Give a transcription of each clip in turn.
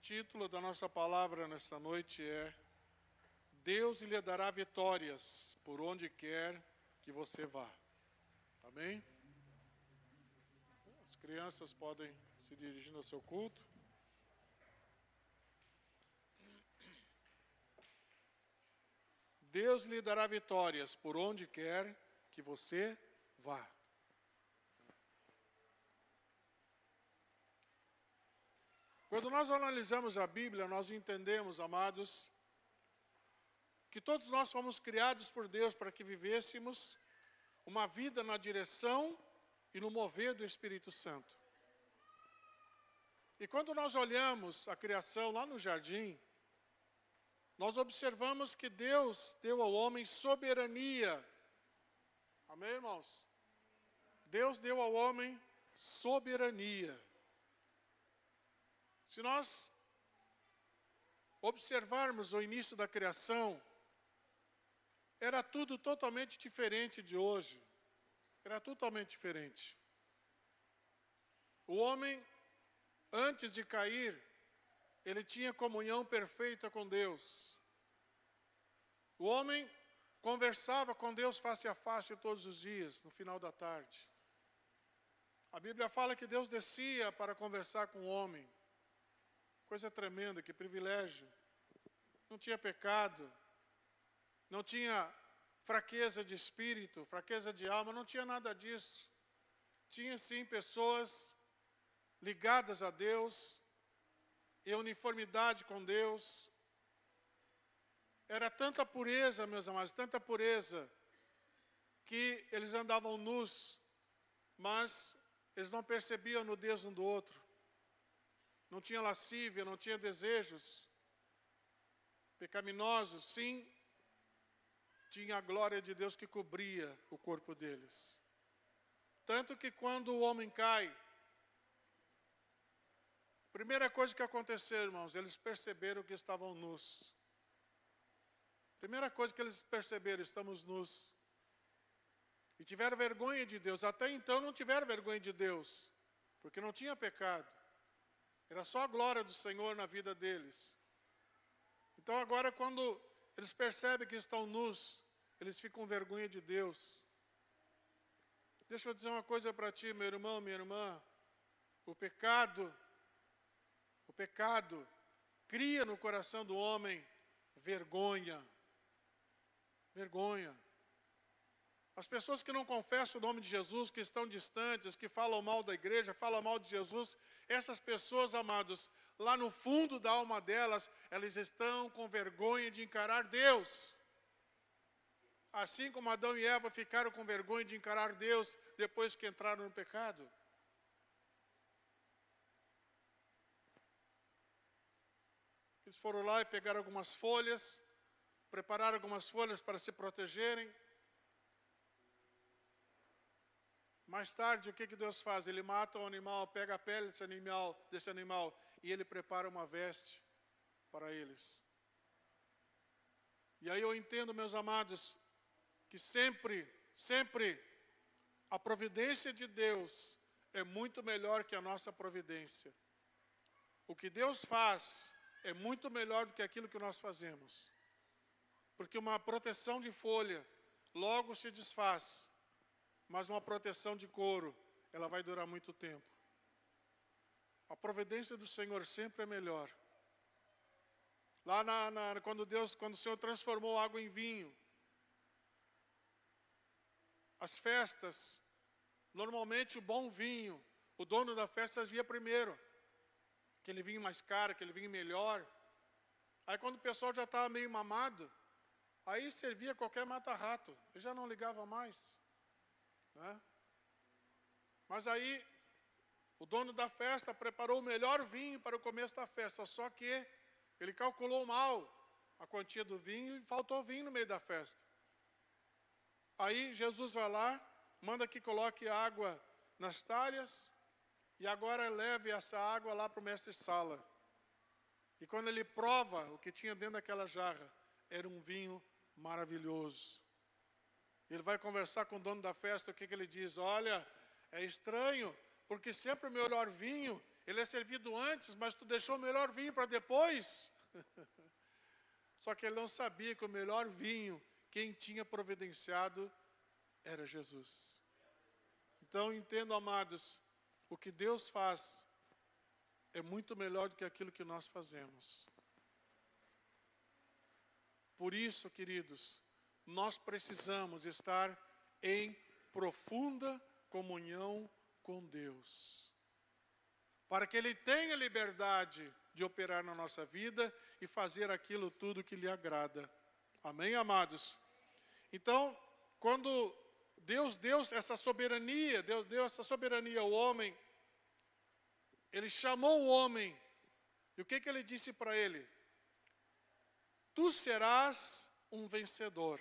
título da nossa palavra nesta noite é Deus lhe dará vitórias por onde quer que você vá. Amém? As crianças podem se dirigir ao seu culto. Deus lhe dará vitórias por onde quer que você vá. Quando nós analisamos a Bíblia, nós entendemos, amados, que todos nós fomos criados por Deus para que vivêssemos uma vida na direção e no mover do Espírito Santo. E quando nós olhamos a criação lá no jardim, nós observamos que Deus deu ao homem soberania. Amém, irmãos? Deus deu ao homem soberania. Se nós observarmos o início da criação, era tudo totalmente diferente de hoje. Era totalmente diferente. O homem, antes de cair, ele tinha comunhão perfeita com Deus. O homem conversava com Deus face a face todos os dias, no final da tarde. A Bíblia fala que Deus descia para conversar com o homem. Coisa tremenda, que privilégio. Não tinha pecado, não tinha fraqueza de espírito, fraqueza de alma, não tinha nada disso. Tinha sim pessoas ligadas a Deus, em uniformidade com Deus. Era tanta pureza, meus amados, tanta pureza, que eles andavam nus, mas eles não percebiam a nudez um do outro. Não tinha lascívia, não tinha desejos pecaminosos, sim, tinha a glória de Deus que cobria o corpo deles. Tanto que quando o homem cai, a primeira coisa que aconteceu, irmãos, eles perceberam que estavam nus. Primeira coisa que eles perceberam, estamos nus. E tiveram vergonha de Deus. Até então não tiveram vergonha de Deus, porque não tinha pecado. Era só a glória do Senhor na vida deles. Então agora quando eles percebem que estão nus, eles ficam com vergonha de Deus. Deixa eu dizer uma coisa para ti, meu irmão, minha irmã. O pecado cria no coração do homem vergonha. Vergonha. As pessoas que não confessam o nome de Jesus, que estão distantes, que falam mal da igreja, falam mal de Jesus, essas pessoas, amados, lá no fundo da alma delas, elas estão com vergonha de encarar Deus. Assim como Adão e Eva ficaram com vergonha de encarar Deus depois que entraram no pecado. Eles foram lá e pegaram algumas folhas, prepararam algumas folhas para se protegerem. Mais tarde, o que Deus faz? Ele mata o animal, pega a pele desse animal e ele prepara uma veste para eles. E aí eu entendo, meus amados, que sempre a providência de Deus é muito melhor que a nossa providência. O que Deus faz é muito melhor do que aquilo que nós fazemos. Porque uma proteção de folha logo se desfaz. Mas uma proteção de couro, ela vai durar muito tempo. A providência do Senhor sempre é melhor. Lá quando o Senhor transformou água em vinho, as festas, normalmente o bom vinho, o dono da festa via primeiro. Aquele vinho mais caro, aquele vinho melhor. Aí quando o pessoal já estava meio mamado, aí servia qualquer mata-rato, ele já não ligava mais. Né? Mas aí o dono da festa preparou o melhor vinho para o começo da festa, só que ele calculou mal a quantia do vinho e faltou vinho no meio da festa. Aí Jesus vai lá, manda que coloque água nas talhas e agora leve essa água lá para o mestre-sala. E quando ele prova o que tinha dentro daquela jarra, era um vinho maravilhoso. Ele vai conversar com o dono da festa, o que ele diz? Olha, é estranho, porque sempre o melhor vinho ele é servido antes, mas tu deixou o melhor vinho para depois. Só que ele não sabia que o melhor vinho, quem tinha providenciado, era Jesus. Então, entendo, amados, o que Deus faz é muito melhor do que aquilo que nós fazemos. Por isso, queridos, nós precisamos estar em profunda comunhão com Deus, para que Ele tenha liberdade de operar na nossa vida e fazer aquilo tudo que lhe agrada. Amém, amados? Então, quando Deus deu essa soberania, ao homem, Ele chamou o homem, e o que Ele disse para ele? Tu serás um vencedor,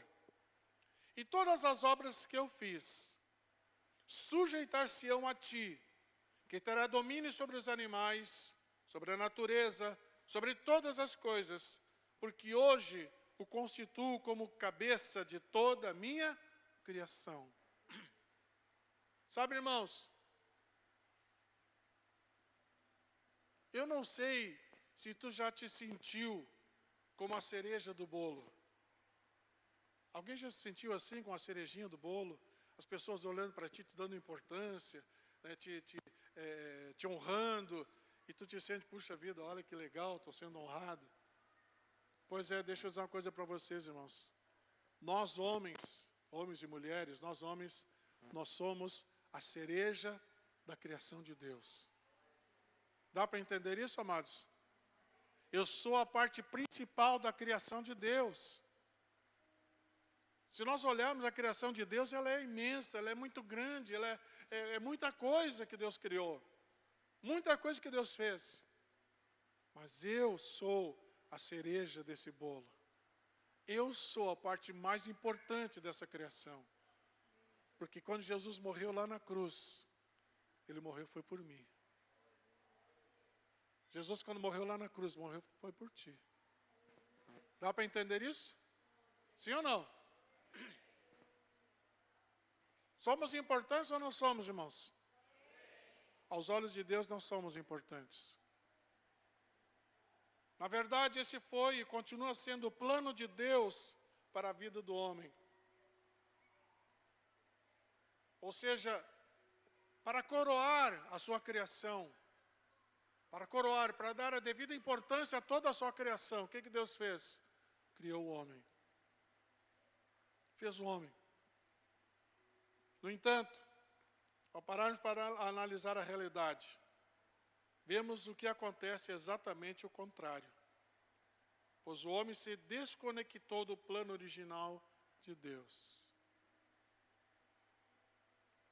e todas as obras que eu fiz sujeitar-se-ão a ti, que terá domínio sobre os animais, sobre a natureza, sobre todas as coisas, porque hoje o constituo como cabeça de toda a minha criação. Sabe, irmãos, eu não sei se tu já te sentiu como a cereja do bolo. Alguém já se sentiu assim com a cerejinha do bolo? As pessoas olhando para ti, te dando importância, né, te honrando, e tu te sente, puxa vida, olha que legal, estou sendo honrado. Pois é, deixa eu dizer uma coisa para vocês, irmãos. Nós homens e mulheres, nós homens, nós somos a cereja da criação de Deus. Dá para entender isso, amados? Eu sou a parte principal da criação de Deus. Se nós olharmos a criação de Deus, ela é imensa, ela é muito grande, ela é muita coisa que Deus criou. Muita coisa que Deus fez. Mas eu sou a cereja desse bolo. Eu sou a parte mais importante dessa criação. Porque quando Jesus morreu lá na cruz, Ele morreu foi por mim. Jesus, quando morreu lá na cruz, morreu foi por ti. Dá para entender isso? Sim ou não? Somos importantes ou não somos, irmãos? Aos olhos de Deus não somos importantes. Na verdade, esse foi e continua sendo o plano de Deus para a vida do homem. Ou seja, para coroar a sua criação, para dar a devida importância a toda a sua criação, o que Deus fez? Criou o homem. Fez o homem. No entanto, ao pararmos para analisar a realidade, vemos o que acontece exatamente o contrário. Pois o homem se desconectou do plano original de Deus.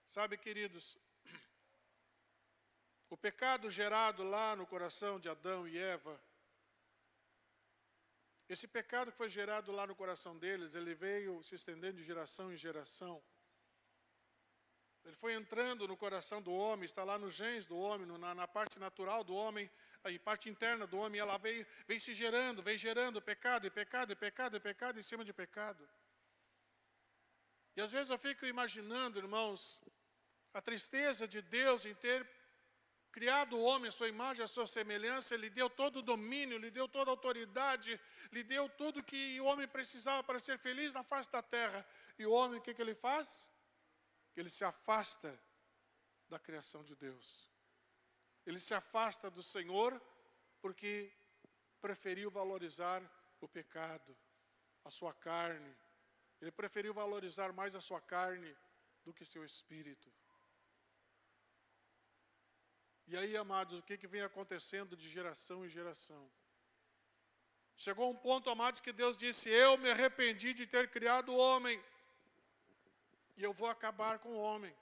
Sabe, queridos, o pecado gerado lá no coração de Adão e Eva, esse pecado que foi gerado lá no coração deles, ele veio se estendendo de geração em geração. Ele foi entrando no coração do homem, está lá nos genes do homem, na parte natural do homem, a parte interna do homem, ela vem se gerando, pecado, e pecado, e pecado, e pecado em cima de pecado. E às vezes eu fico imaginando, irmãos, a tristeza de Deus em ter criado o homem à sua imagem, à sua semelhança. Ele deu todo o domínio, lhe deu toda a autoridade, lhe deu tudo que o homem precisava para ser feliz na face da terra. E o homem, o que ele faz? Ele se afasta da criação de Deus. Ele se afasta do Senhor porque preferiu valorizar o pecado, a sua carne. Ele preferiu valorizar mais a sua carne do que seu espírito. E aí, amados, o que vem acontecendo de geração em geração? Chegou um ponto, amados, que Deus disse: eu me arrependi de ter criado o homem, e eu vou acabar com o homem.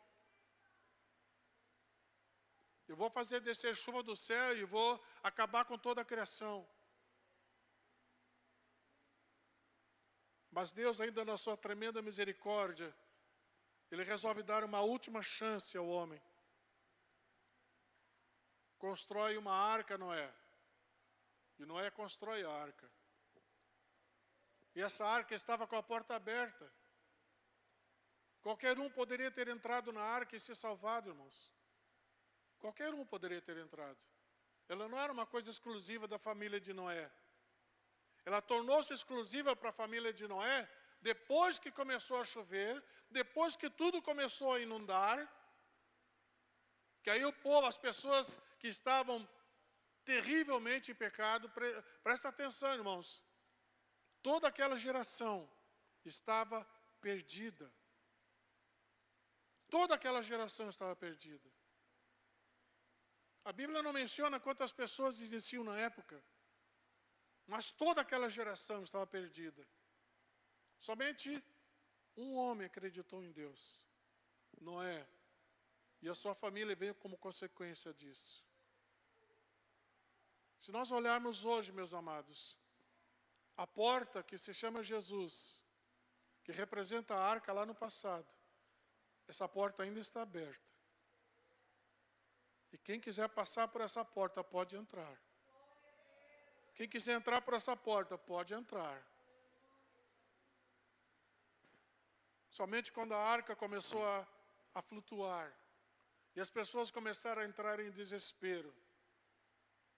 Eu vou fazer descer chuva do céu e vou acabar com toda a criação. Mas Deus, ainda na sua tremenda misericórdia, Ele resolve dar uma última chance ao homem. Constrói uma arca, Noé. E Noé constrói a arca. E essa arca estava com a porta aberta. Qualquer um poderia ter entrado na arca e se salvado, irmãos. Qualquer um poderia ter entrado. Ela não era uma coisa exclusiva da família de Noé. Ela tornou-se exclusiva para a família de Noé depois que começou a chover, depois que tudo começou a inundar, que aí o povo, as pessoas que estavam terrivelmente em pecado, presta atenção, irmãos, toda aquela geração estava perdida. Toda aquela geração estava perdida. A Bíblia não menciona quantas pessoas existiam na época, mas toda aquela geração estava perdida. Somente um homem acreditou em Deus, Noé, e a sua família veio como consequência disso. Se nós olharmos hoje, meus amados, a porta que se chama Jesus, que representa a arca lá no passado, essa porta ainda está aberta. E quem quiser passar por essa porta pode entrar. Quem quiser entrar por essa porta pode entrar. Somente quando a arca começou a flutuar e as pessoas começaram a entrar em desespero,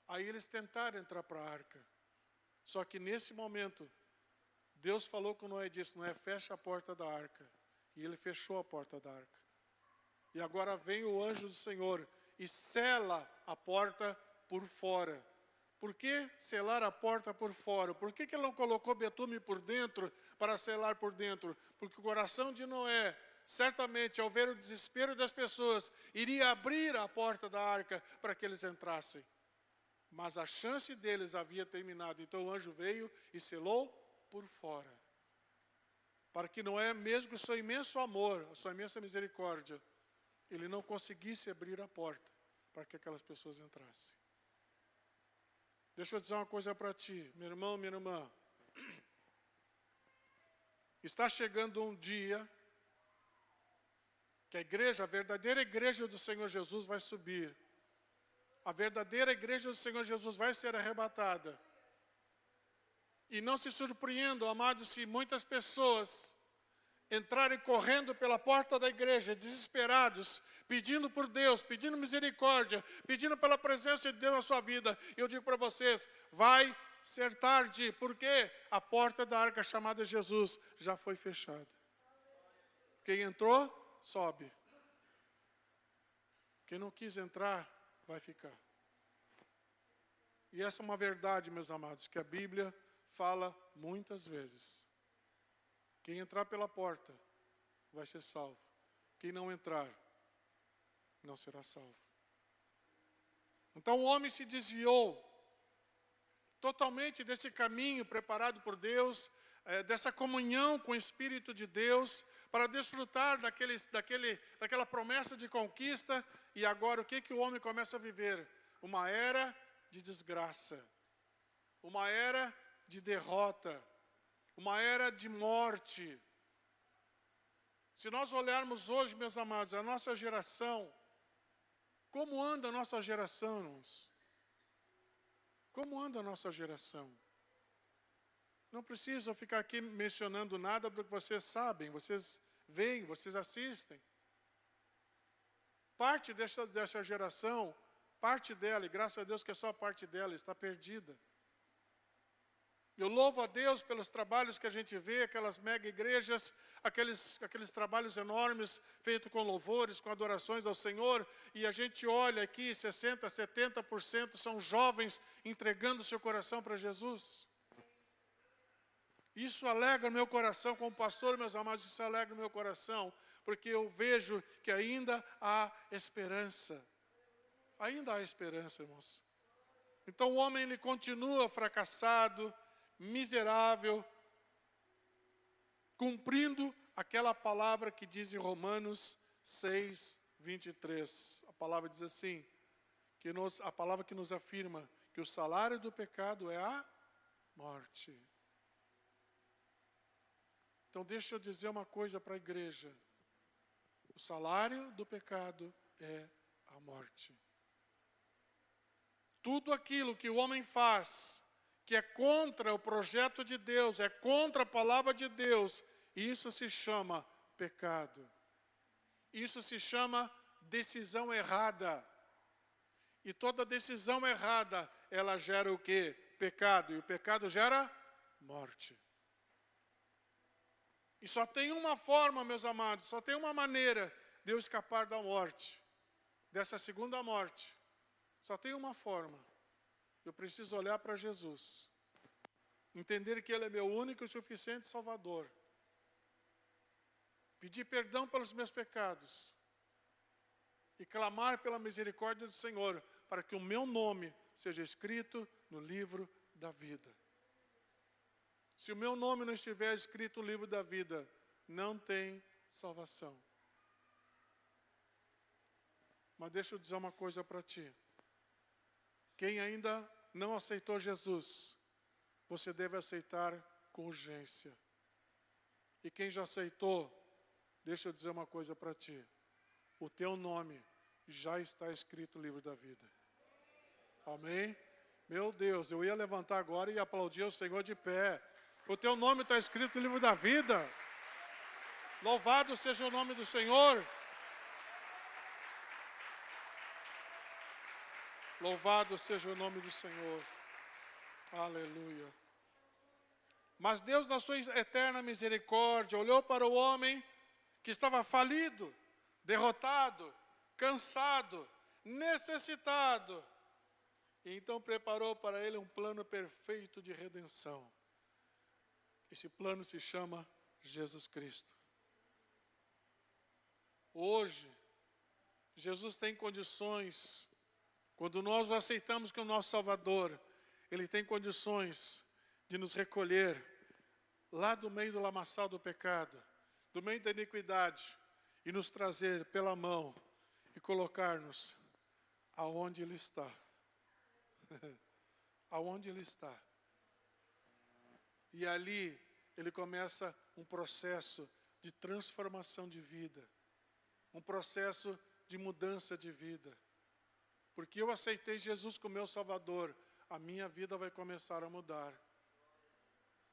aí eles tentaram entrar para a arca. Só que nesse momento, Deus falou com Noé e disse: Noé, fecha a porta da arca. E ele fechou a porta da arca. E agora vem o anjo do Senhor e sela a porta por fora. Por que selar a porta por fora? Por que ele não colocou betume por dentro para selar por dentro? Porque o coração de Noé, certamente, ao ver o desespero das pessoas, iria abrir a porta da arca para que eles entrassem. Mas a chance deles havia terminado. Então o anjo veio e selou por fora. Para que Noé, mesmo com o seu imenso amor, a sua imensa misericórdia, ele não conseguisse abrir a porta para que aquelas pessoas entrassem. Deixa eu dizer uma coisa para ti, meu irmão, minha irmã. Está chegando um dia que a igreja, a verdadeira igreja do Senhor Jesus vai subir. A verdadeira igreja do Senhor Jesus vai ser arrebatada. E não se surpreendam, amados, se muitas pessoas entrarem correndo pela porta da igreja, desesperados, pedindo por Deus, pedindo misericórdia, pedindo pela presença de Deus na sua vida. Eu digo para vocês, vai ser tarde, porque a porta da arca chamada Jesus já foi fechada. Quem entrou, sobe. Quem não quis entrar, vai ficar. E essa é uma verdade, meus amados, que a Bíblia fala muitas vezes. Quem entrar pela porta vai ser salvo. Quem não entrar, não será salvo. Então o homem se desviou totalmente desse caminho preparado por Deus, dessa comunhão com o Espírito de Deus, para desfrutar daquela promessa de conquista. E agora o que o homem começa a viver? Uma era de desgraça, uma era de derrota, uma era de morte. Se nós olharmos hoje, meus amados, a nossa geração, como anda a nossa geração, irmãos? Como anda a nossa geração? Não preciso ficar aqui mencionando nada, porque vocês sabem, vocês veem, vocês assistem. Parte dessa geração, parte dela, e graças a Deus que é só parte dela, está perdida. Eu louvo a Deus pelos trabalhos que a gente vê, aquelas mega igrejas, aqueles trabalhos enormes, feitos com louvores, com adorações ao Senhor, e a gente olha aqui, 60%, 70% são jovens entregando seu coração para Jesus. Isso alegra o meu coração, como pastor, meus amados, isso alegra o meu coração, porque eu vejo que ainda há esperança. Ainda há esperança, irmãos. Então o homem, ele continua fracassado, miserável, cumprindo aquela palavra que diz em Romanos 6, 23. A palavra diz assim, a palavra que nos afirma que o salário do pecado é a morte. Então deixa eu dizer uma coisa para a igreja. O salário do pecado é a morte. Tudo aquilo que o homem faz, que é contra o projeto de Deus, é contra a palavra de Deus, isso se chama pecado. Isso se chama decisão errada. E toda decisão errada, ela gera o quê? Pecado. E o pecado gera morte. E só tem uma forma, meus amados, só tem uma maneira de eu escapar da morte, dessa segunda morte. Só tem uma forma. Eu preciso olhar para Jesus. Entender que Ele é meu único e suficiente Salvador. Pedir perdão pelos meus pecados. E clamar pela misericórdia do Senhor, para que o meu nome seja escrito no livro da vida. Se o meu nome não estiver escrito no livro da vida, não tem salvação. Mas deixa eu dizer uma coisa para ti. Quem ainda não aceitou Jesus, você deve aceitar com urgência. E quem já aceitou, deixa eu dizer uma coisa para ti. O teu nome já está escrito no livro da vida. Amém? Meu Deus, eu ia levantar agora e aplaudir o Senhor de pé. O teu nome está escrito no livro da vida. Louvado seja o nome do Senhor. Louvado seja o nome do Senhor. Aleluia. Mas Deus, na sua eterna misericórdia, olhou para o homem que estava falido, derrotado, cansado, necessitado. E então preparou para ele um plano perfeito de redenção. Esse plano se chama Jesus Cristo. Hoje, Jesus tem condições, quando nós o aceitamos como nosso Salvador, Ele tem condições de nos recolher lá do meio do lamaçal do pecado, do meio da iniquidade, e nos trazer pela mão e colocar-nos aonde Ele está. Aonde Ele está. E ali Ele começa um processo de transformação de vida. Um processo de mudança de vida. Porque eu aceitei Jesus como meu Salvador, a minha vida vai começar a mudar.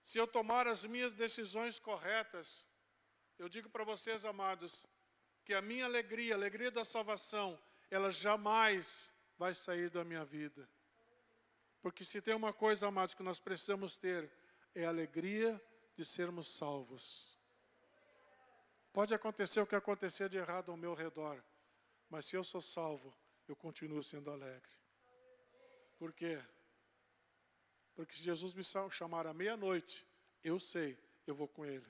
Se eu tomar as minhas decisões corretas, eu digo para vocês, amados, que a minha alegria, a alegria da salvação, ela jamais vai sair da minha vida. Porque se tem uma coisa, amados, que nós precisamos ter, é a alegria de sermos salvos. Pode acontecer o que acontecer de errado ao meu redor, mas se eu sou salvo, eu continuo sendo alegre. Por quê? Porque se Jesus me chamar à meia-noite, eu sei, eu vou com Ele.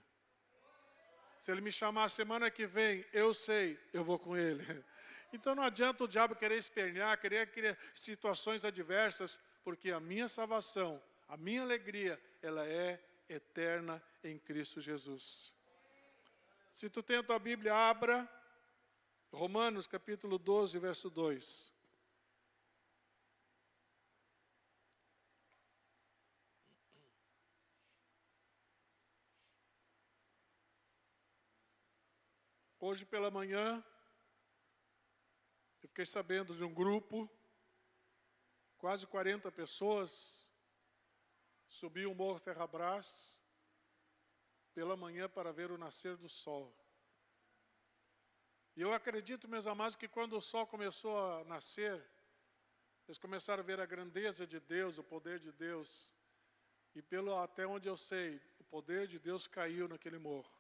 Se Ele me chamar a semana que vem, eu sei, eu vou com Ele. Então não adianta o diabo querer espernear, querer criar situações adversas, porque a minha salvação, a minha alegria, ela é eterna em Cristo Jesus. Se tu tem a tua Bíblia, abra Romanos capítulo 12, verso 2. Hoje pela manhã, eu fiquei sabendo de um grupo, quase 40 pessoas, subiu o Morro Ferrabras pela manhã para ver o nascer do sol. E eu acredito, meus amados, que quando o sol começou a nascer, eles começaram a ver a grandeza de Deus, o poder de Deus. E até onde eu sei, o poder de Deus caiu naquele morro.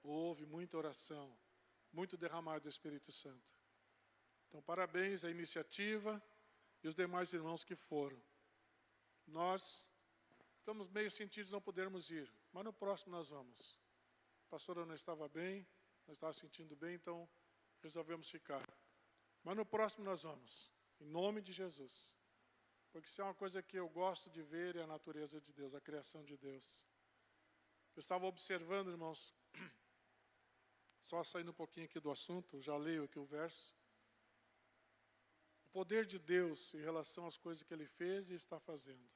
Houve muita oração, muito derramar do Espírito Santo. Então, parabéns à iniciativa e os demais irmãos que foram. Nós ficamos meio sentidos não podermos ir, mas no próximo nós vamos. A pastora não estava bem, não estava sentindo bem, então resolvemos ficar. Mas no próximo nós vamos, em nome de Jesus. Porque isso é uma coisa que eu gosto de ver, é a natureza de Deus, a criação de Deus. Eu estava observando, irmãos, só saindo um pouquinho aqui do assunto, já leio aqui o verso. O poder de Deus em relação às coisas que Ele fez e está fazendo.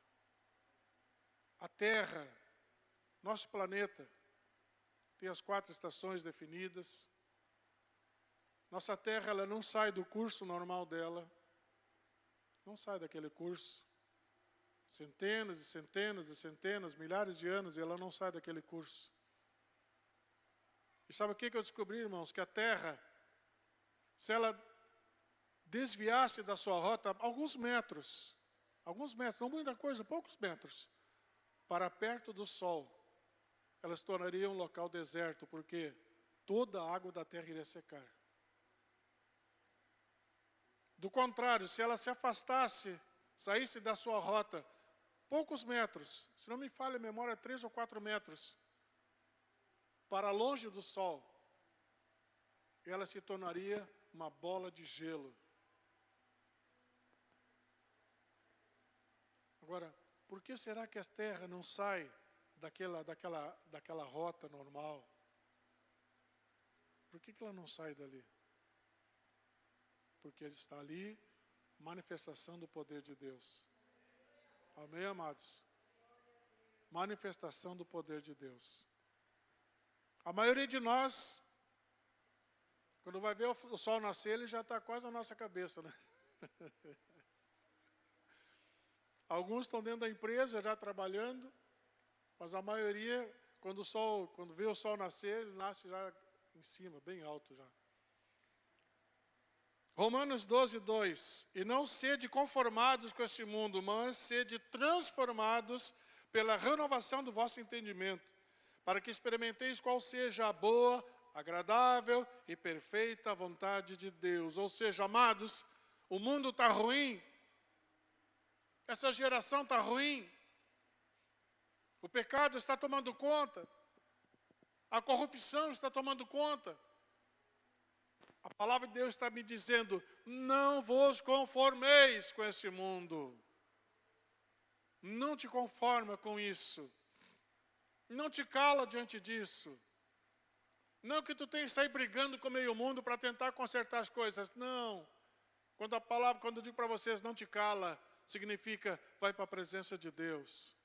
A Terra, nosso planeta, tem as 4 estações definidas. Nossa Terra, ela não sai do curso normal dela. Não sai daquele curso. Centenas e centenas e centenas, milhares de anos, e ela não sai daquele curso. E sabe o que eu descobri, irmãos? Que a Terra, se ela desviasse da sua rota alguns metros, não muita coisa, poucos metros, para perto do sol, ela se tornaria um local deserto, porque toda a água da terra iria secar. Do contrário, se ela se afastasse, saísse da sua rota, poucos metros, se não me falha a memória, 3 ou 4 metros, para longe do sol, ela se tornaria uma bola de gelo. Agora, por que será que a terra não sai daquela rota normal? Por que ela não sai dali? Porque está ali, manifestação do poder de Deus. Amém, amados? Manifestação do poder de Deus. A maioria de nós, quando vai ver o sol nascer, ele já está quase na nossa cabeça, né? Alguns estão dentro da empresa, já trabalhando, mas a maioria, quando vê o sol nascer, ele nasce já em cima, bem alto já. Romanos 12, 2. E não sede conformados com este mundo, mas sede transformados pela renovação do vosso entendimento, para que experimenteis qual seja a boa, agradável e perfeita vontade de Deus. Ou seja, amados, o mundo está ruim, essa geração está ruim, o pecado está tomando conta, a corrupção está tomando conta. A palavra de Deus está me dizendo, não vos conformeis com esse mundo. Não te conforma com isso. Não te cala diante disso. Não que tu tenhas que sair brigando com o meio mundo para tentar consertar as coisas. Não. Quando eu digo para vocês, não te cala, significa, vai para a presença de Deus.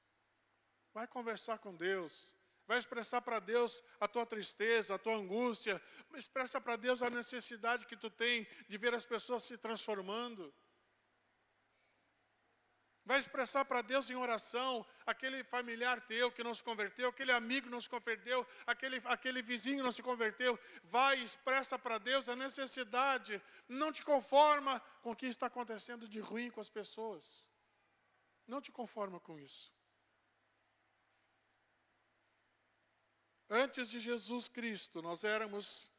Vai conversar com Deus. Vai expressar para Deus a tua tristeza, a tua angústia. Expressa para Deus a necessidade que tu tem de ver as pessoas se transformando. Vai expressar para Deus em oração aquele familiar teu que não se converteu, aquele amigo que não se converteu, aquele vizinho que não se converteu. Vai e expressa para Deus a necessidade. Não te conforma com o que está acontecendo de ruim com as pessoas. Não te conforma com isso. Antes de Jesus Cristo, nós éramos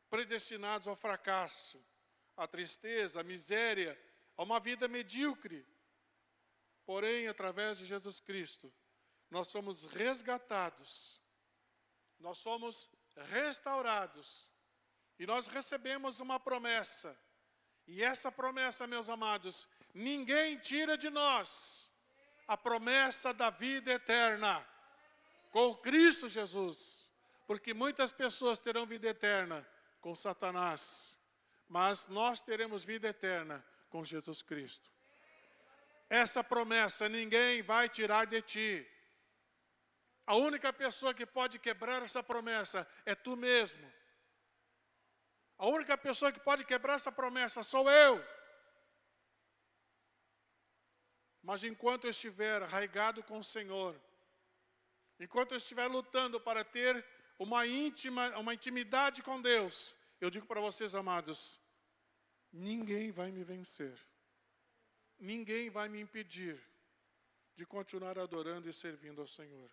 predestinados ao fracasso, à tristeza, à miséria, a uma vida medíocre. Porém, através de Jesus Cristo, nós somos resgatados, nós somos restaurados, e nós recebemos uma promessa. E essa promessa, meus amados, ninguém tira de nós, a promessa da vida eterna. Com Cristo Jesus, porque muitas pessoas terão vida eterna com Satanás, mas nós teremos vida eterna com Jesus Cristo. Essa promessa ninguém vai tirar de ti. A única pessoa que pode quebrar essa promessa é tu mesmo. A única pessoa que pode quebrar essa promessa sou eu. Mas enquanto eu estiver arraigado com o Senhor, enquanto eu estiver lutando para ter uma intimidade com Deus, eu digo para vocês, amados, ninguém vai me vencer. Ninguém vai me impedir de continuar adorando e servindo ao Senhor.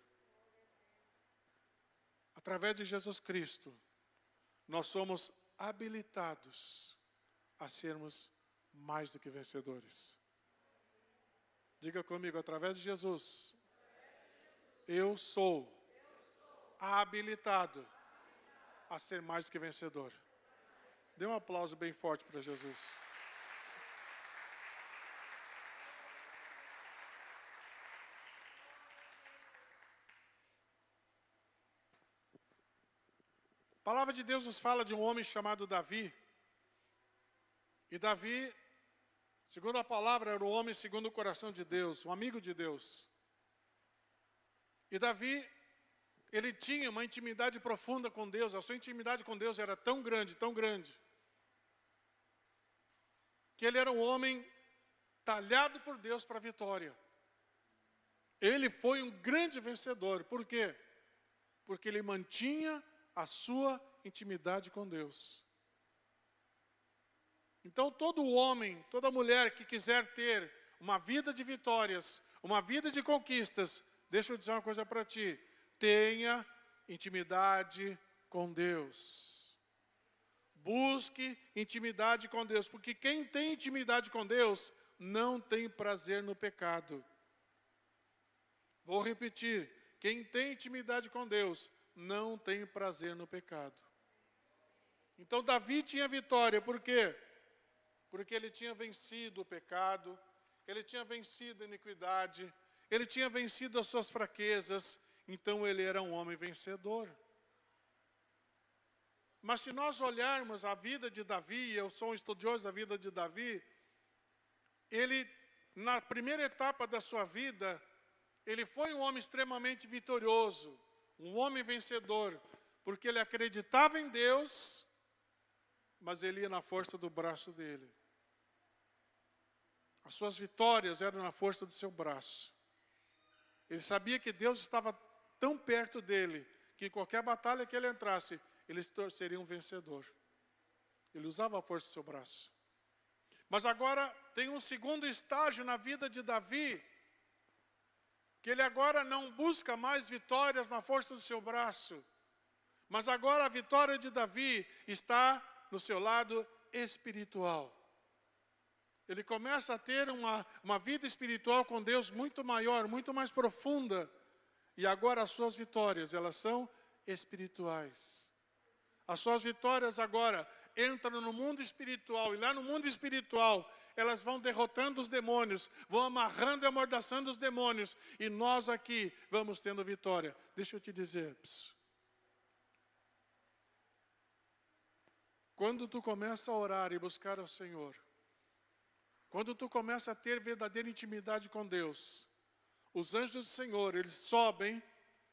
Através de Jesus Cristo, nós somos habilitados a sermos mais do que vencedores. Diga comigo, através de Jesus, eu sou habilitado a ser mais do que vencedor. Dê um aplauso bem forte para Jesus. A palavra de Deus nos fala de um homem chamado Davi. E Davi, segundo a palavra, era o homem segundo o coração de Deus, um amigo de Deus. E Davi, ele tinha uma intimidade profunda com Deus. A sua intimidade com Deus era tão grande, que ele era um homem talhado por Deus para a vitória. Ele foi um grande vencedor. Por quê? Porque ele mantinha a sua intimidade com Deus. Então, todo homem, toda mulher que quiser ter uma vida de vitórias, uma vida de conquistas, deixa eu dizer uma coisa para ti: tenha intimidade com Deus. Busque intimidade com Deus, porque quem tem intimidade com Deus não tem prazer no pecado. Vou repetir: quem tem intimidade com Deus não tem prazer no pecado. Então Davi tinha vitória, por quê? Porque ele tinha vencido o pecado, ele tinha vencido a iniquidade, ele tinha vencido as suas fraquezas, então ele era um homem vencedor. Mas se nós olharmos a vida de Davi, eu sou um estudioso da vida de Davi, ele, na primeira etapa da sua vida, ele foi um homem extremamente vitorioso, um homem vencedor, porque ele acreditava em Deus, mas ele ia na força do braço dele. As suas vitórias eram na força do seu braço. Ele sabia que Deus estava tão perto dele, que em qualquer batalha que ele entrasse, ele seria um vencedor. Ele usava a força do seu braço. Mas agora tem um segundo estágio na vida de Davi, que ele agora não busca mais vitórias na força do seu braço, mas agora a vitória de Davi está no seu lado espiritual. Ele começa a ter uma vida espiritual com Deus muito maior, muito mais profunda. E agora as suas vitórias, elas são espirituais. As suas vitórias agora entram no mundo espiritual. E lá no mundo espiritual, elas vão derrotando os demônios, vão amarrando e amordaçando os demônios. E nós aqui vamos tendo vitória. Deixa eu te dizer, quando tu começa a orar e buscar ao Senhor, quando tu começa a ter verdadeira intimidade com Deus, os anjos do Senhor, eles sobem,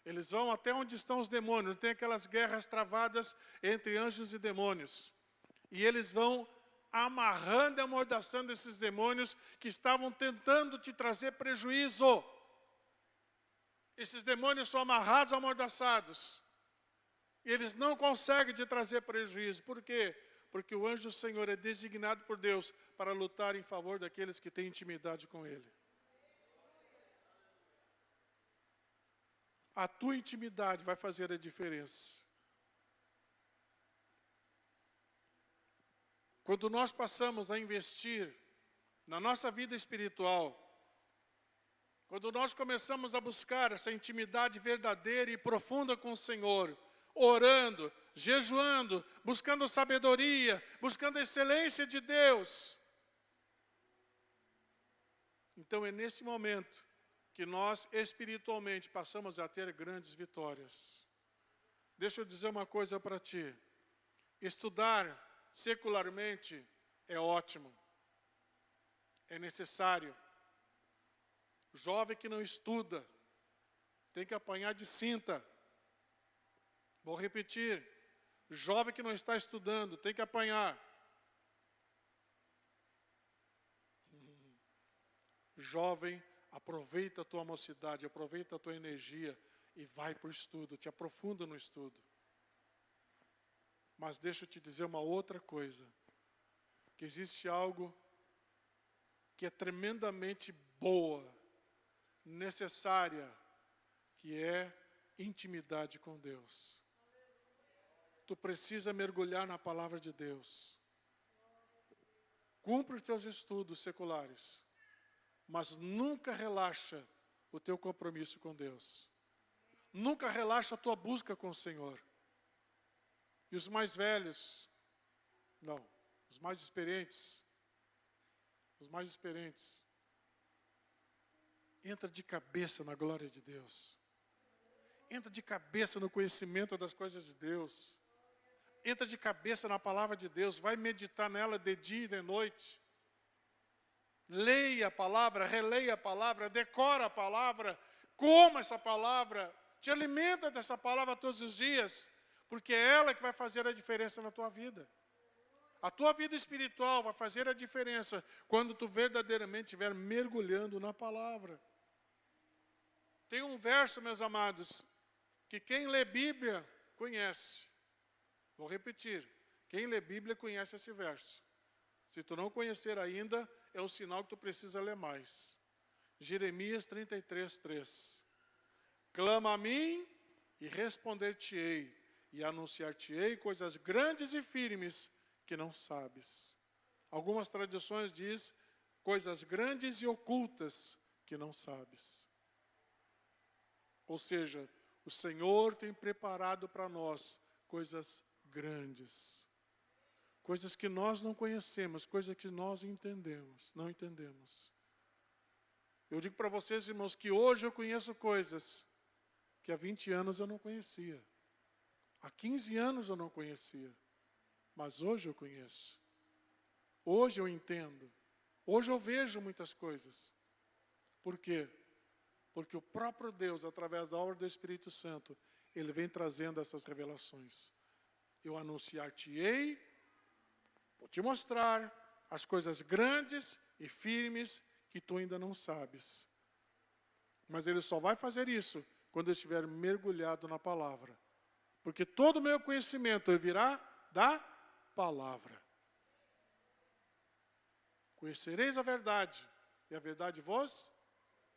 eles vão até onde estão os demônios, tem aquelas guerras travadas entre anjos e demônios. E eles vão amarrando e amordaçando esses demônios que estavam tentando te trazer prejuízo. Esses demônios são amarrados, amordaçados. E eles não conseguem te trazer prejuízo. Por quê? Porque o anjo do Senhor é designado por Deus para lutar em favor daqueles que têm intimidade com Ele. A tua intimidade vai fazer a diferença. Quando nós passamos a investir na nossa vida espiritual, quando nós começamos a buscar essa intimidade verdadeira e profunda com o Senhor, orando, jejuando, buscando sabedoria, buscando a excelência de Deus, então é nesse momento que nós espiritualmente passamos a ter grandes vitórias. Deixa eu dizer uma coisa para ti: estudar secularmente é ótimo, é necessário. Jovem que não estuda tem que apanhar de cinta. Vou repetir: jovem que não está estudando tem que apanhar. Jovem, aproveita a tua mocidade, aproveita a tua energia e vai para o estudo, te aprofunda no estudo. Mas deixa eu te dizer uma outra coisa, que existe algo que é tremendamente boa, necessária, que é intimidade com Deus. Tu precisa mergulhar na palavra de Deus. Cumpre os teus estudos seculares, mas nunca relaxa o teu compromisso com Deus. Nunca relaxa a tua busca com o Senhor. E os mais velhos, não, os mais experientes, entra de cabeça na glória de Deus. Entra de cabeça no conhecimento das coisas de Deus. Entra de cabeça na palavra de Deus, vai meditar nela de dia e de noite. Leia a palavra, releia a palavra, decora a palavra, coma essa palavra, te alimenta dessa palavra todos os dias, porque é ela que vai fazer a diferença na tua vida. A tua vida espiritual vai fazer a diferença quando tu verdadeiramente estiver mergulhando na palavra. Tem um verso, meus amados, que quem lê Bíblia conhece. Vou repetir, quem lê Bíblia conhece esse verso. Se tu não conhecer ainda, é um sinal que tu precisa ler mais. Jeremias 33:3. Clama a mim e responder-te-ei, e anunciar-te-ei coisas grandes e firmes que não sabes. Algumas tradições diz coisas grandes e ocultas que não sabes. Ou seja, o Senhor tem preparado para nós coisas grandes. Coisas que nós não conhecemos, coisas que nós não entendemos. Eu digo para vocês, irmãos, que hoje eu conheço coisas que há 20 anos eu não conhecia. Há 15 anos eu não conhecia. Mas hoje eu conheço. Hoje eu entendo. Hoje eu vejo muitas coisas. Por quê? Porque o próprio Deus, através da obra do Espírito Santo, Ele vem trazendo essas revelações. Eu anunciar-te-ei, vou te mostrar as coisas grandes e firmes que tu ainda não sabes. Mas Ele só vai fazer isso quando eu estiver mergulhado na palavra. Porque todo o meu conhecimento virá da palavra. Conhecereis a verdade, e a verdade vos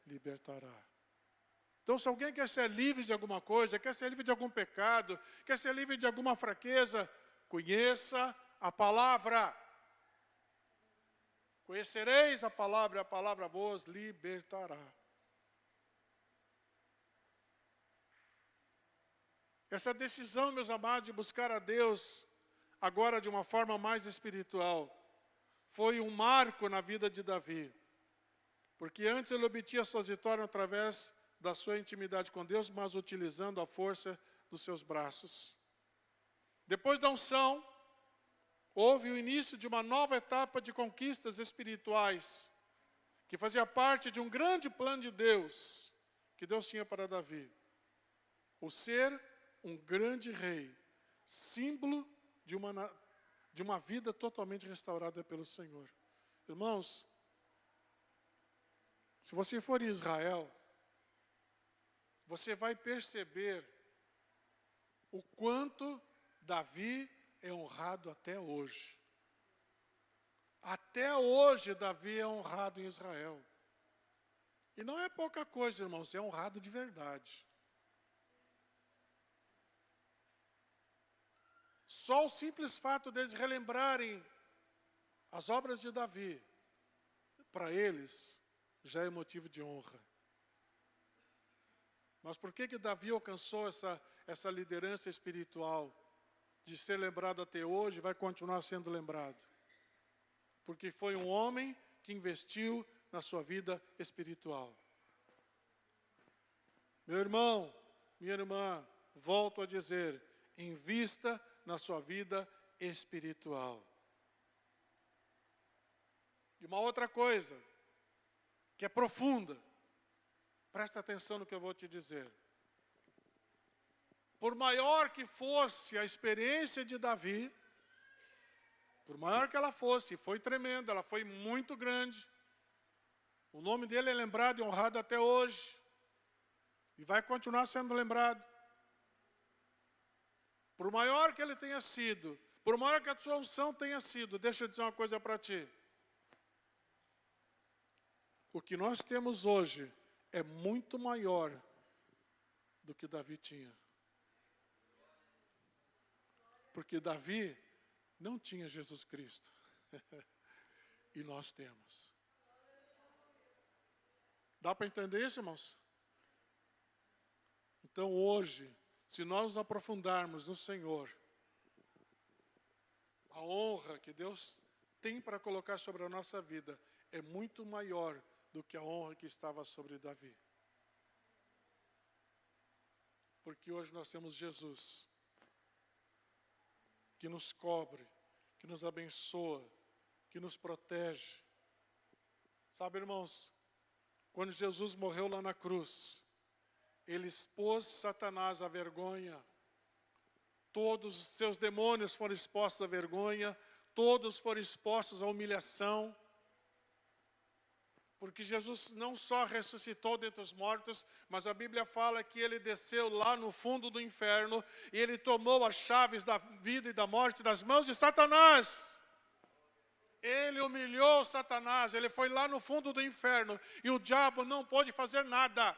libertará. Então, se alguém quer ser livre de alguma coisa, quer ser livre de algum pecado, quer ser livre de alguma fraqueza, conheça a palavra. Conhecereis a palavra, e a palavra vos libertará. Essa decisão, meus amados, de buscar a Deus, agora de uma forma mais espiritual, foi um marco na vida de Davi. Porque antes ele obtinha suas vitórias através da sua intimidade com Deus, mas utilizando a força dos seus braços. Depois da unção, houve o início de uma nova etapa de conquistas espirituais, que fazia parte de um grande plano de Deus, que Deus tinha para Davi. O ser um grande rei, símbolo de uma vida totalmente restaurada pelo Senhor. Irmãos, se você for em Israel, você vai perceber o quanto Davi é honrado até hoje. Até hoje Davi é honrado em Israel. E não é pouca coisa, irmãos, é honrado de verdade. Só o simples fato deles relembrarem as obras de Davi, para eles, já é motivo de honra. Mas por que Davi alcançou essa liderança espiritual, de ser lembrado até hoje, vai continuar sendo lembrado? Porque foi um homem que investiu na sua vida espiritual. Meu irmão, minha irmã, volto a dizer, invista na sua vida espiritual. E uma outra coisa, que é profunda, presta atenção no que eu vou te dizer. Por maior que fosse a experiência de Davi, por maior que ela fosse, foi tremenda, ela foi muito grande. O nome dele é lembrado e honrado até hoje. E vai continuar sendo lembrado. Por maior que ele tenha sido, por maior que a sua unção tenha sido, deixa eu dizer uma coisa para ti. O que nós temos hoje é muito maior do que Davi tinha. Porque Davi não tinha Jesus Cristo. E nós temos. Dá para entender isso, irmãos? Então hoje, se nós nos aprofundarmos no Senhor, a honra que Deus tem para colocar sobre a nossa vida é muito maior do que a honra que estava sobre Davi. Porque hoje nós temos Jesus, que nos cobre, que nos abençoa, que nos protege. Sabe, irmãos, quando Jesus morreu lá na cruz, Ele expôs Satanás à vergonha. Todos os seus demônios foram expostos à vergonha, todos foram expostos à humilhação. Porque Jesus não só ressuscitou dentre os mortos, mas a Bíblia fala que Ele desceu lá no fundo do inferno e Ele tomou as chaves da vida e da morte das mãos de Satanás. Ele humilhou Satanás, ele foi lá no fundo do inferno e o diabo não pôde fazer nada.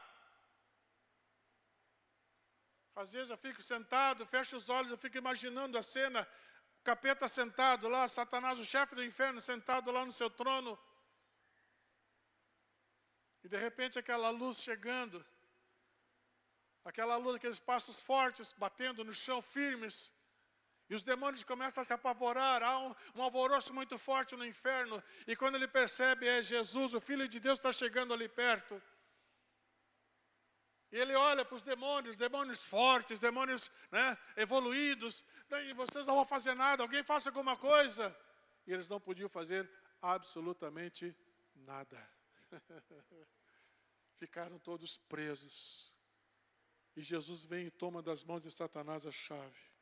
Às vezes eu fico sentado, fecho os olhos, eu fico imaginando a cena, o capeta sentado lá, Satanás, o chefe do inferno, sentado lá no seu trono. E de repente aquela luz chegando, aquela luz, aqueles passos fortes, batendo no chão, firmes. E os demônios começam a se apavorar, há um alvoroço muito forte no inferno. E quando ele percebe, é Jesus, o Filho de Deus está chegando ali perto. E ele olha para os demônios fortes, demônios, né, evoluídos. E vocês não vão fazer nada, alguém faça alguma coisa. E eles não podiam fazer absolutamente nada. Ficaram todos presos. E Jesus vem e toma das mãos de Satanás a chave.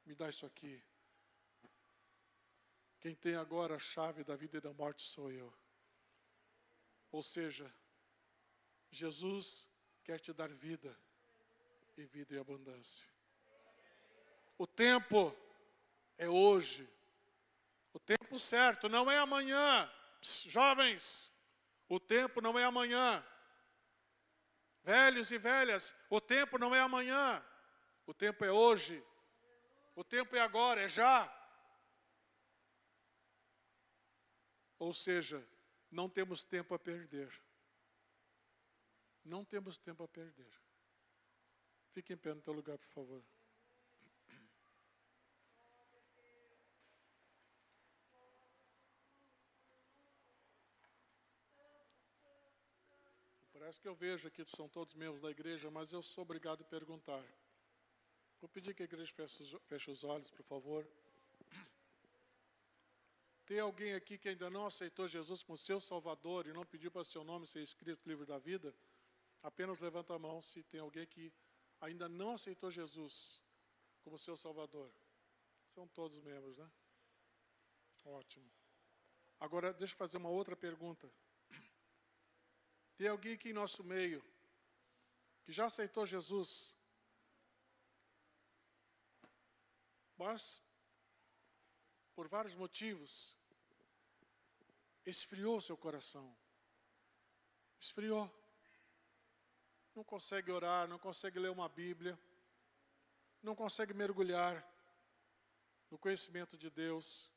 Me dá isso aqui. Quem tem agora a chave da vida e da morte sou eu. Ou seja, Jesus quer te dar vida e vida em abundância. O tempo é hoje. O tempo certo não é amanhã. Psst, jovens, o tempo não é amanhã. Velhos e velhas, o tempo não é amanhã. O tempo é hoje. O tempo é agora, é já. Ou seja, não temos tempo a perder. Não temos tempo a perder. Fique em pé no teu lugar, por favor. Parece que eu vejo aqui, são todos membros da igreja, mas eu sou obrigado a perguntar. Vou pedir que a igreja feche os olhos, por favor. Tem alguém aqui que ainda não aceitou Jesus como seu Salvador e não pediu para seu nome ser escrito no livro da vida? Apenas levanta a mão se tem alguém que ainda não aceitou Jesus como seu Salvador. São todos membros, né? Ótimo. Agora, deixa eu fazer uma outra pergunta. Tem alguém aqui em nosso meio que já aceitou Jesus, mas, por vários motivos, esfriou seu coração. Esfriou. Não consegue orar, não consegue ler uma Bíblia, não consegue mergulhar no conhecimento de Deus,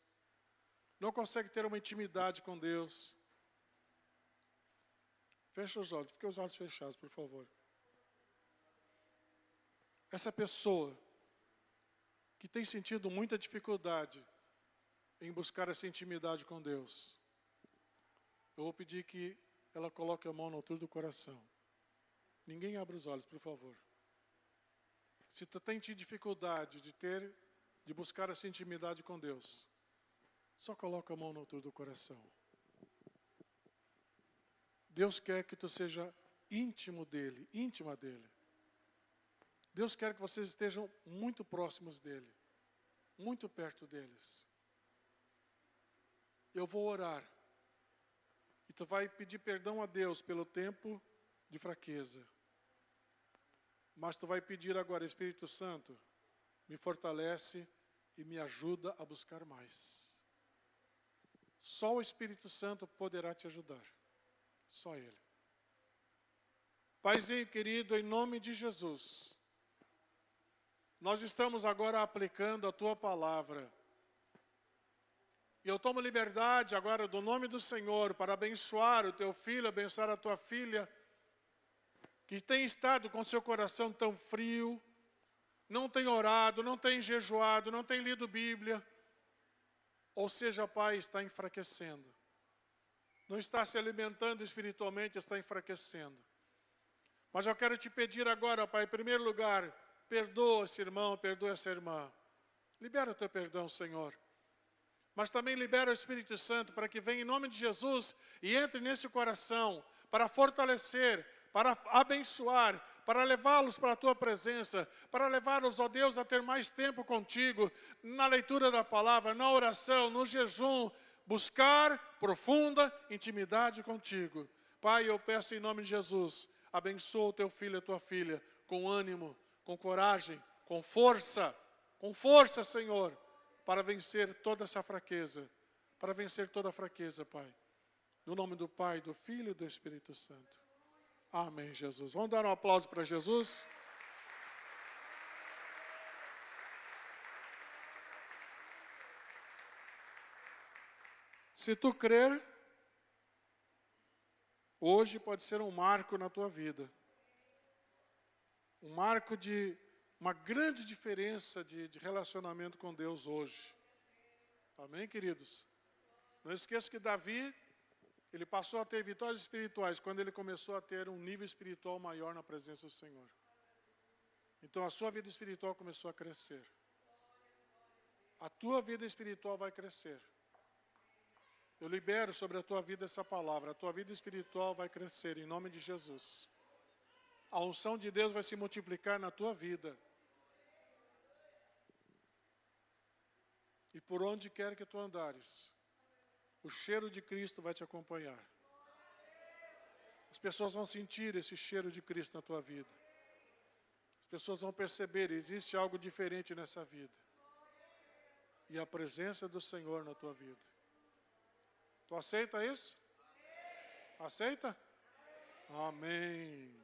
não consegue ter uma intimidade com Deus. Fecha os olhos, fique os olhos fechados, por favor. Essa pessoa que tem sentido muita dificuldade em buscar essa intimidade com Deus, eu vou pedir que ela coloque a mão na altura do coração. Ninguém abre os olhos, por favor. Se tu tem tido dificuldade de buscar essa intimidade com Deus, só coloca a mão na altura do coração. Deus quer que tu seja íntimo dele, íntima dele. Deus quer que vocês estejam muito próximos dele, muito perto deles. Eu vou orar. E tu vai pedir perdão a Deus pelo tempo de fraqueza. Mas tu vai pedir agora, Espírito Santo, me fortalece e me ajuda a buscar mais. Só o Espírito Santo poderá te ajudar. Só Ele. Paizinho querido, em nome de Jesus, nós estamos agora aplicando a Tua palavra. E eu tomo liberdade agora do nome do Senhor para abençoar o Teu filho, abençoar a Tua filha, que tem estado com seu coração tão frio, não tem orado, não tem jejuado, não tem lido Bíblia. Ou seja, Pai, está enfraquecendo. Não está se alimentando espiritualmente, está enfraquecendo. Mas eu quero te pedir agora, Pai, em primeiro lugar, perdoa esse irmão, perdoa essa irmã. Libera o teu perdão, Senhor. Mas também libera o Espírito Santo para que venha em nome de Jesus e entre nesse coração para fortalecer, para abençoar, para levá-los para a Tua presença, para levá-los, ó Deus, a ter mais tempo contigo, na leitura da palavra, na oração, no jejum, buscar profunda intimidade contigo. Pai, eu peço em nome de Jesus, abençoa o Teu filho e a Tua filha, com ânimo, com coragem, com força, Senhor, para vencer toda essa fraqueza, para vencer toda fraqueza, Pai. No nome do Pai, do Filho e do Espírito Santo. Amém, Jesus. Vamos dar um aplauso para Jesus? Se tu crer, hoje pode ser um marco na tua vida. Um marco de uma grande diferença de relacionamento com Deus hoje. Amém, queridos? Não esqueça que Davi, ele passou a ter vitórias espirituais quando ele começou a ter um nível espiritual maior na presença do Senhor. Então a sua vida espiritual começou a crescer. A tua vida espiritual vai crescer. Eu libero sobre a tua vida essa palavra. A tua vida espiritual vai crescer em nome de Jesus. A unção de Deus vai se multiplicar na tua vida. E por onde quer que tu andares, o cheiro de Cristo vai te acompanhar. As pessoas vão sentir esse cheiro de Cristo na tua vida. As pessoas vão perceber, existe algo diferente nessa vida. E a presença do Senhor na tua vida. Tu aceita isso? Aceita? Amém.